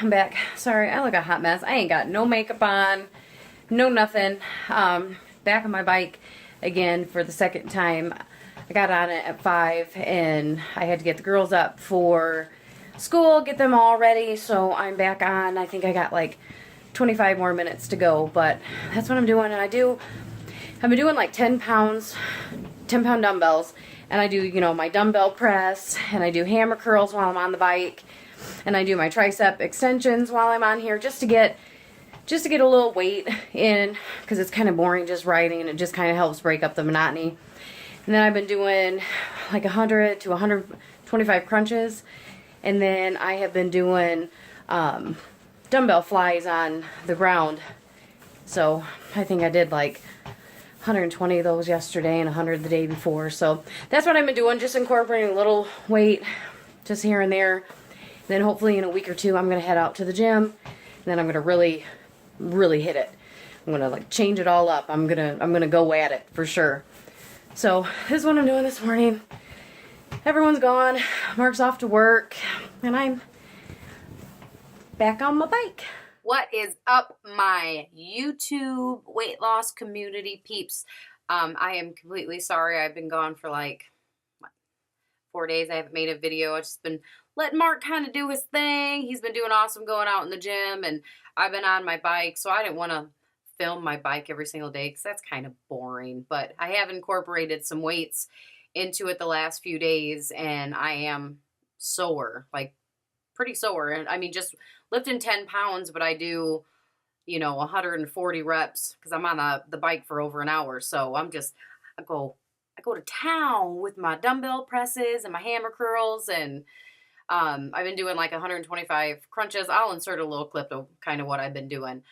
I'm back. Sorry, I look a hot mess. I ain't got no makeup on, no nothing. Back on my bike again for the second time. I got on it at 5 and I had to get the girls up for school, get them all ready, so I'm back on. I think I got like 25 more minutes to go, but that's what I'm doing. And I've been doing like 10 pound dumbbells, and I do, you know, my dumbbell press, and I do hammer curls while I'm on the bike, and I do my tricep extensions while I'm on here, just to get a little weight in, because it's kind of boring just riding, and it just kind of helps break up the monotony. And then I've been doing like 100 to 125 crunches, and then I have been doing dumbbell flies on the ground. So I think I did like 120 of those yesterday and 100 the day before. So that's what I've been doing, just incorporating a little weight just here and there. And then hopefully in a week or two I'm going to head out to the gym, and then I'm going to really hit it. I'm going to like change it all up. I'm going to go at it for sure. So this is what I'm doing this morning. Everyone's gone. Mark's off to work, and I'm back on my bike. What is up, my YouTube weight loss community peeps? I am completely sorry. I've been gone for like 4 days. I haven't made a video. I've just been letting Mark kind of do his thing. He's been doing awesome going out in the gym, and I've been on my bike, so I didn't want to film my bike every single day because that's kind of boring. But I have incorporated some weights into it the last few days, and I am sore, like pretty sore. And I mean, just lifting 10 pounds, but I do, you know, 140 reps because I'm on the bike for over an hour. So I go to town with my dumbbell presses and my hammer curls, and I've been doing like 125 crunches. I'll insert a little clip of kind of what I've been doing.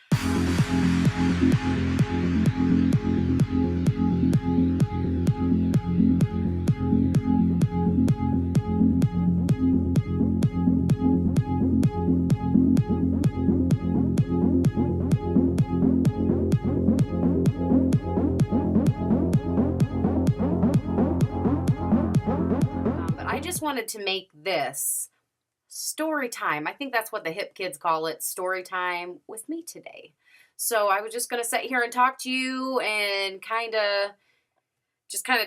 I just wanted to make this story time. I think that's what the hip kids call it, story time with me today. So I was just going to sit here and talk to you and kind of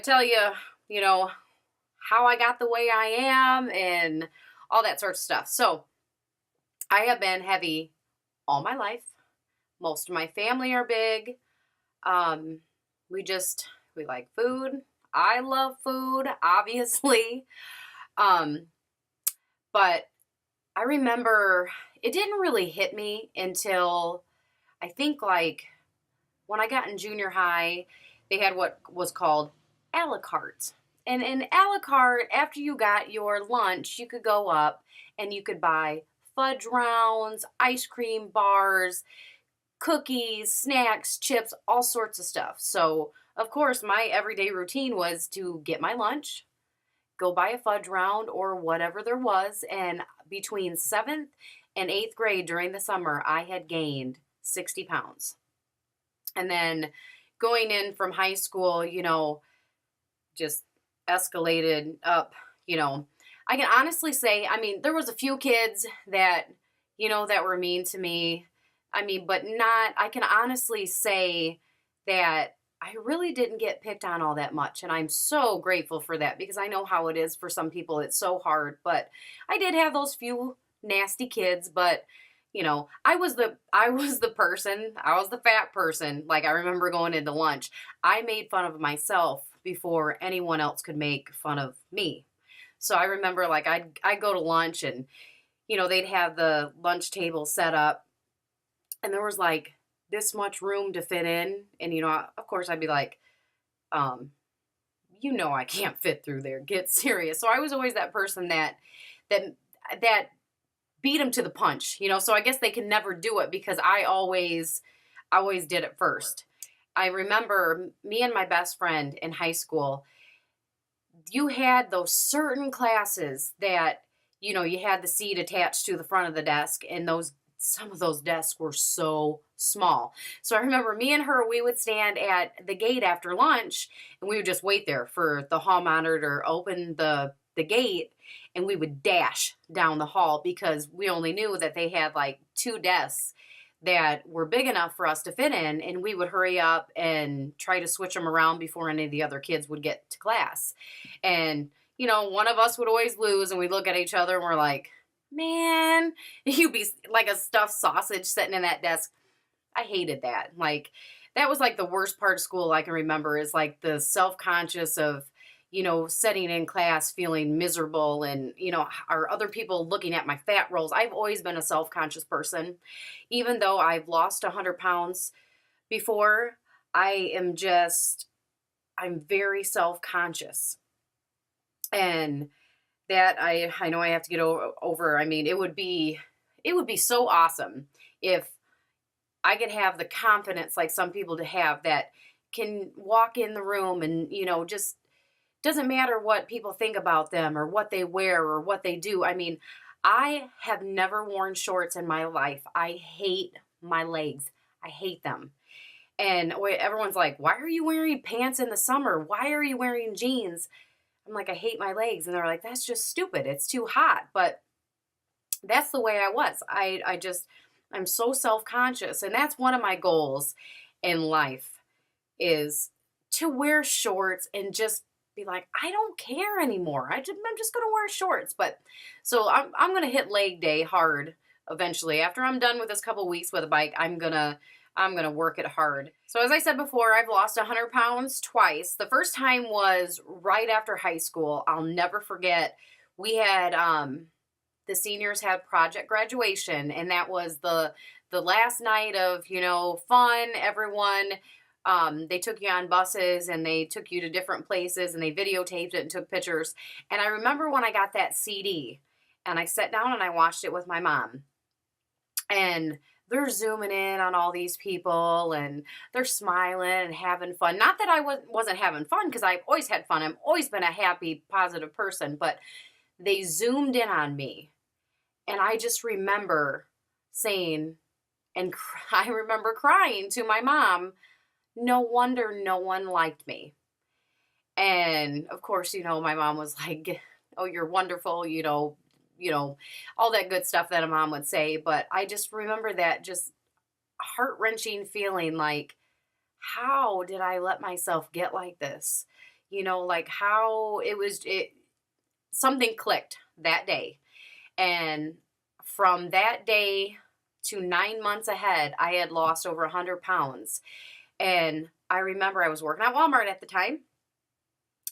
tell you, you know, how I got the way I am and all that sort of stuff. So I have been heavy all my life. Most of my family are big. We like food. I love food, obviously. But I remember it didn't really hit me until I think like when I got in junior high, they had what was called a la carte. And in a la carte, after you got your lunch, you could go up and you could buy fudge rounds, ice cream bars, cookies, snacks, chips, all sorts of stuff. So, of course, my everyday routine was to get my lunch, go buy a fudge round or whatever there was, and between 7th and 8th grade during the summer, I had gained 60 pounds. And then going in from high school, you know, just escalated up, you know. I can honestly say, I mean, there was a few kids that, you know, that were mean to me. I mean, but I can honestly say that I really didn't get picked on all that much, and I'm so grateful for that because I know how it is for some people. It's so hard, but I did have those few nasty kids, but you know, I was the fat person. Like, I remember going into lunch, I made fun of myself before anyone else could make fun of me. So I remember like I'd go to lunch, and you know, they'd have the lunch table set up, and there was like this much room to fit in, and you know, of course I'd be like, you know, I can't fit through there, get serious. So I was always that person that beat them to the punch, you know. So I guess they can never do it because I always did it first. I remember me and my best friend in high school, you had those certain classes that, you know, you had the seat attached to the front of the desk, and some of those desks were so small. So I remember me and her, we would stand at the gate after lunch, and we would just wait there for the hall monitor to open the the gate and we would dash down the hall because we only knew that they had like 2 desks that were big enough for us to fit in, and we would hurry up and try to switch them around before any of the other kids would get to class. And, you know, one of us would always lose, and we'd look at each other and we're like, man, you'd be like a stuffed sausage sitting in that desk. I hated that. Like, that was like the worst part of school I can remember, is like the self-conscious of, you know, sitting in class feeling miserable and, you know, are other people looking at my fat rolls? I've always been a self-conscious person. Even though I've lost 100 pounds before, I'm very self-conscious. And that I know I have to get over. I mean, it would be so awesome if I could have the confidence like some people to have, that can walk in the room and, you know, just doesn't matter what people think about them or what they wear or what they do. I mean, I have never worn shorts in my life. I hate my legs. I hate them. And everyone's like, why are you wearing pants in the summer? Why are you wearing jeans? I'm like, I hate my legs. And they're like, that's just stupid. It's too hot. But that's the way I was. I'm so self-conscious. And that's one of my goals in life, is to wear shorts and just be like, I don't care anymore. I'm just going to wear shorts. But so I'm going to hit leg day hard eventually. After I'm done with this couple weeks with a bike, I'm going to work it hard. So as I said before, I've lost 100 pounds twice. The first time was right after high school. I'll never forget. We had, the seniors had project graduation, and that was the last night of, you know, fun. Everyone, they took you on buses and they took you to different places and they videotaped it and took pictures. And I remember when I got that CD and I sat down and I watched it with my mom, and they're zooming in on all these people and they're smiling and having fun. Not that I wasn't having fun, because I've always had fun. I've always been a happy, positive person, but they zoomed in on me. And I just remember saying, and I remember crying to my mom, no wonder no one liked me. And of course, you know, my mom was like, oh, you're wonderful, you know, all that good stuff that a mom would say. But I just remember that just heart-wrenching feeling, like, how did I let myself get like this? You know, like how something clicked that day. And from that day to 9 months ahead, I had lost over 100 pounds. And I remember I was working at Walmart at the time.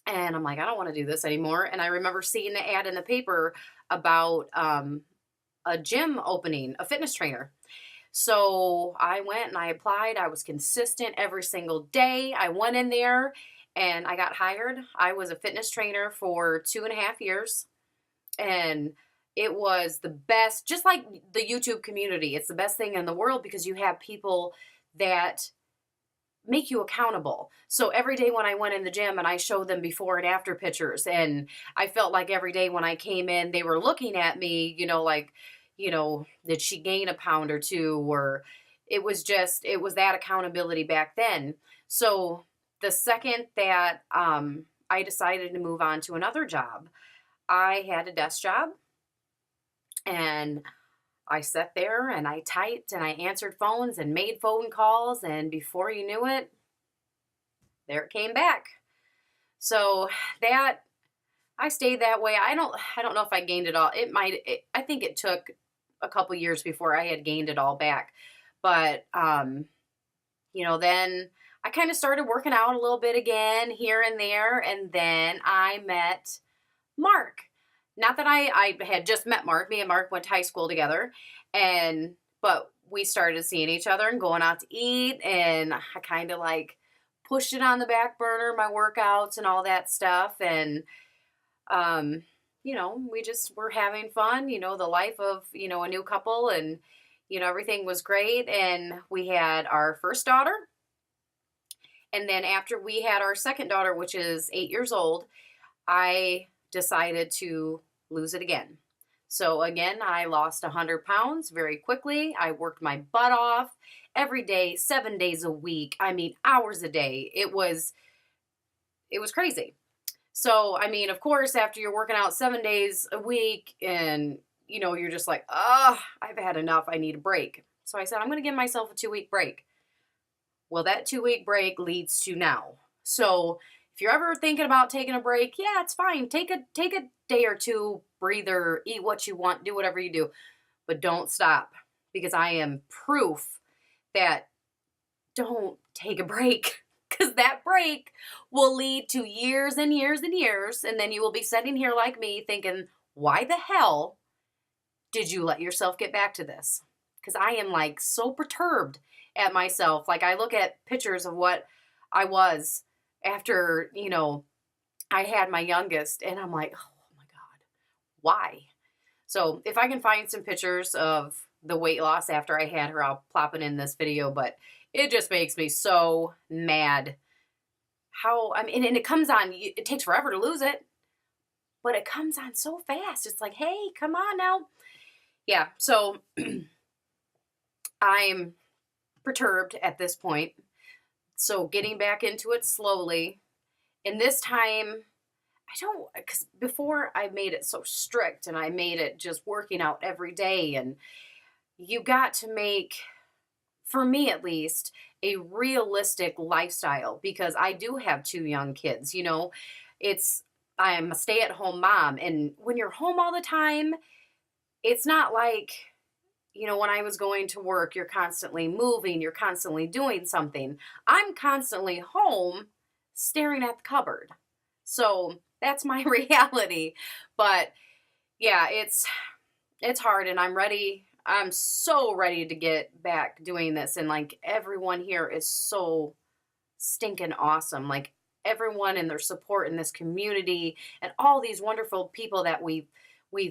And I'm like, I don't want to do this anymore. And I remember seeing the ad in the paper about a gym opening, a fitness trainer. So I went and I applied. I was consistent every single day. I went in there and I got hired. I was a fitness trainer for 2.5 years. And it was the best, just like the YouTube community. It's the best thing in the world, because you have people that make you accountable. So every day when I went in the gym and I showed them before and after pictures, and I felt like every day when I came in, they were looking at me, you know, like, you know, did she gain a pound or two? Or it was that accountability back then. So the second that I decided to move on to another job, I had a desk job, and I sat there and I typed and I answered phones and made phone calls, and before you knew it, there it came back. So that I stayed that way. I don't know if I gained it all. I think it took a couple years before I had gained it all back. But you know, then I kind of started working out a little bit again here and there, and then I met Mark. Not that I had just met Mark. Me and Mark went to high school together, but we started seeing each other and going out to eat, and I kind of like pushed it on the back burner, my workouts and all that stuff. And, you know, we just were having fun, you know, the life of, you know, a new couple, and, you know, everything was great. And we had our first daughter. And then after we had our second daughter, which is 8 years old, I decided to lose it again. So again, I lost 100 pounds very quickly. I worked my butt off every day, 7 days a week. I mean, hours a day. It was crazy. So, I mean, of course, after you're working out 7 days a week and, you're just like, oh, I've had enough. I need a break. So I said, I'm going to give myself a 2 week break. Well, that 2 week break leads to now. So if you're ever thinking about taking a break, yeah, it's fine. Take a day or two, breather, eat what you want, do whatever you do, but don't stop, because I am proof that don't take a break, because that break will lead to years and years and years, and then you will be sitting here like me thinking, why the hell did you let yourself get back to this? Because I am like so perturbed at myself. Like, I look at pictures of what I was after, I had my youngest, and I'm like, oh my God, why? So if I can find some pictures of the weight loss after I had her, I'll plop it in this video, but it just makes me so mad. How, I mean, and it comes on, it takes forever to lose it, but it comes on so fast. It's like, hey, come on now. Yeah, so I'm perturbed at this point. So getting back into it slowly. And this time, because before I made it so strict and I made it just working out every day. And you got to make, for me at least, a realistic lifestyle, because I do have 2 young kids. I'm a stay-at-home mom. And when you're home all the time, it's not like, when I was going to work, you're constantly moving, you're constantly doing something. I'm constantly home staring at the cupboard. So that's my reality. But yeah, it's hard, and I'm ready. I'm so ready to get back doing this. And like, everyone here is so stinking awesome. Like, everyone and their support in this community and all these wonderful people that we've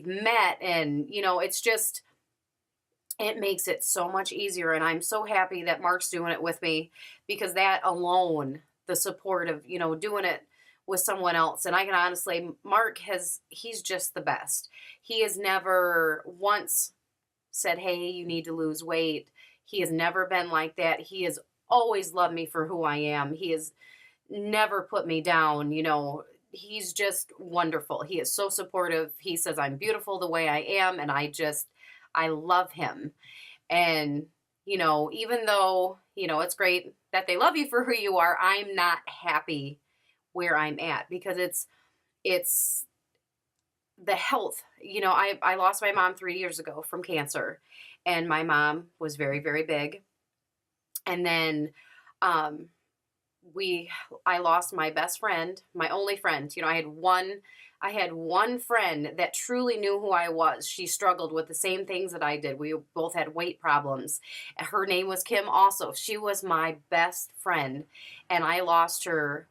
met. And it's just, it makes it so much easier. And I'm so happy that Mark's doing it with me, because that alone, the support of, doing it with someone else. And I can honestly, he's just the best. He has never once said, hey, you need to lose weight. He has never been like that. He has always loved me for who I am. He has never put me down. He's just wonderful. He is so supportive. He says I'm beautiful the way I am. And I love him. And, even though, it's great that they love you for who you are, I'm not happy where I'm at, because it's the health. I lost my mom 3 years ago from cancer, and my mom was very, very big. And then, I lost my best friend, my only friend. I had one friend that truly knew who I was. She struggled with the same things that I did. We both had weight problems. Her name was Kim also. She was my best friend, and I lost her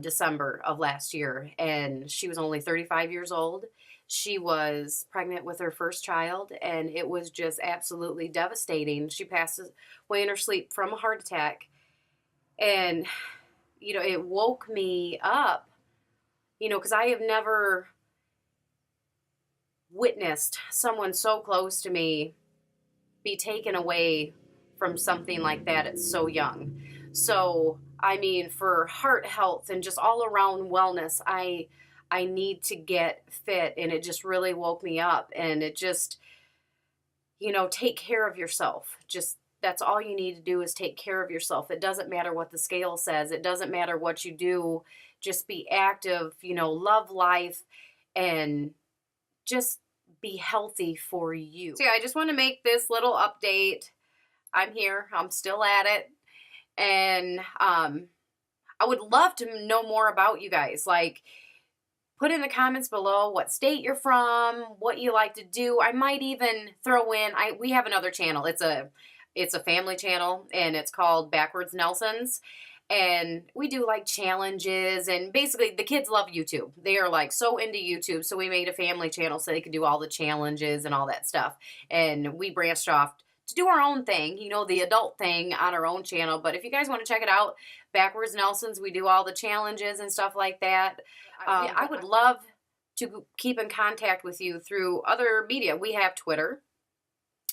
December of last year, and she was only 35 years old. She was pregnant with her first child, and it was just absolutely devastating. She passed away in her sleep from a heart attack, and it woke me up, because I have never witnessed someone so close to me be taken away from something like that at so young. So, I mean, for heart health and just all around wellness, I need to get fit, and it just really woke me up. And it just, take care of yourself. Just, that's all you need to do, is take care of yourself. It doesn't matter what the scale says. It doesn't matter what you do. Just be active, love life, and just be healthy for you. So yeah, I just want to make this little update. I'm here. I'm still at it. And I would love to know more about you guys. Like, put in the comments below what state you're from, what you like to do. I might even throw in, we have another channel. It's a family channel, and it's called Backwardnelsons. And we do like challenges, and basically the kids love YouTube. They are like so into YouTube. So we made a family channel so they could do all the challenges and all that stuff. And we branched off to do our own thing, the adult thing on our own channel. But if you guys want to check it out, Backwardnelsons, we do all the challenges and stuff like that. I would love to keep in contact with you through other media. We have Twitter.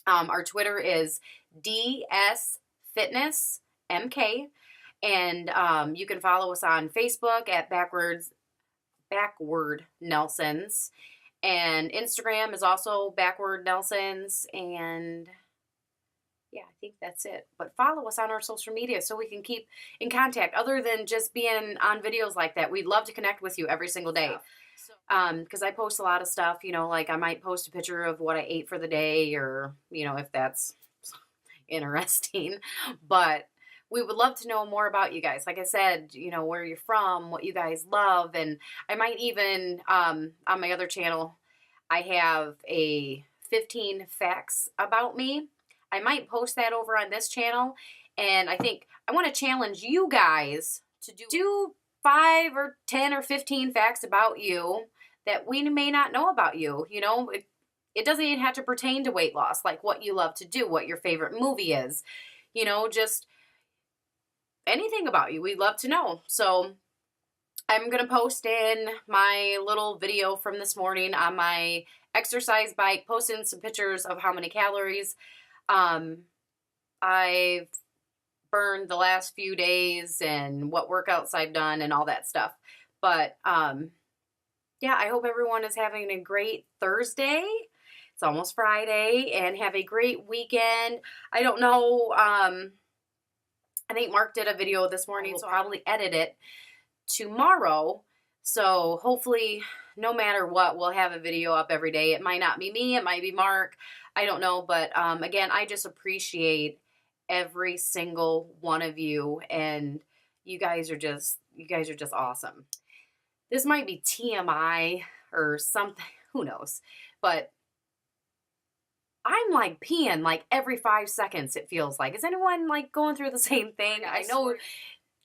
Our Twitter is DSFitnessMK. And you can follow us on Facebook at backwardnelsons. And Instagram is also backwardnelsons. And yeah, I think that's it. But follow us on our social media so we can keep in contact. Other than just being on videos like that, we'd love to connect with you every single day. Because I post a lot of stuff, you know, like I might post a picture of what I ate for the day, or, you know, if that's interesting. But we would love to know more about you guys. Like I said, you know, where you're from, what you guys love. And I might even, on my other channel, I have a 15 facts about me. I might post that over on this channel. And I think I want to challenge you guys to do 5 or 10 or 15 facts about you that we may not know about you. You know, it doesn't even have to pertain to weight loss, like what you love to do, what your favorite movie is, you know, just anything about you. We'd love to know. So I'm going to post in my little video from this morning on my exercise bike, posting some pictures of how many calories I've burned the last few days and what workouts I've done and all that stuff. But yeah, I hope everyone is having a great Thursday. It's almost Friday, and have a great weekend. I don't know. I think Mark did a video this morning, so I'll probably edit it tomorrow. So hopefully, no matter what, we'll have a video up every day. It might not be me, it might be Mark. I don't know, but again, I just appreciate every single one of you, and you guys are just awesome. This might be TMI or something, who knows, but I'm like peeing like every 5 seconds, it feels like. Is anyone like going through the same thing? I know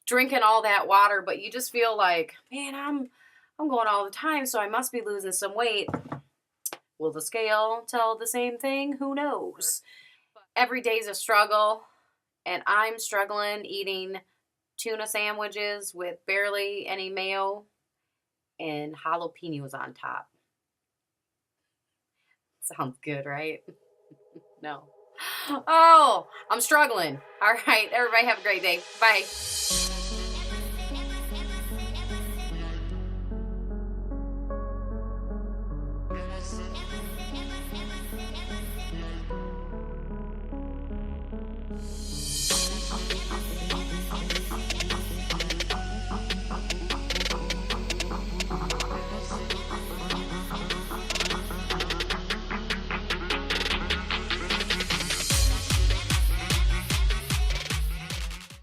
drinking all that water, but you just feel like, man, I'm going all the time, so I must be losing some weight. Will the scale tell the same thing? Who knows? Every day's a struggle, and I'm struggling eating tuna sandwiches with barely any mayo and jalapenos on top. Sounds good, right? No. Oh, I'm struggling. All right, everybody have a great day. Bye.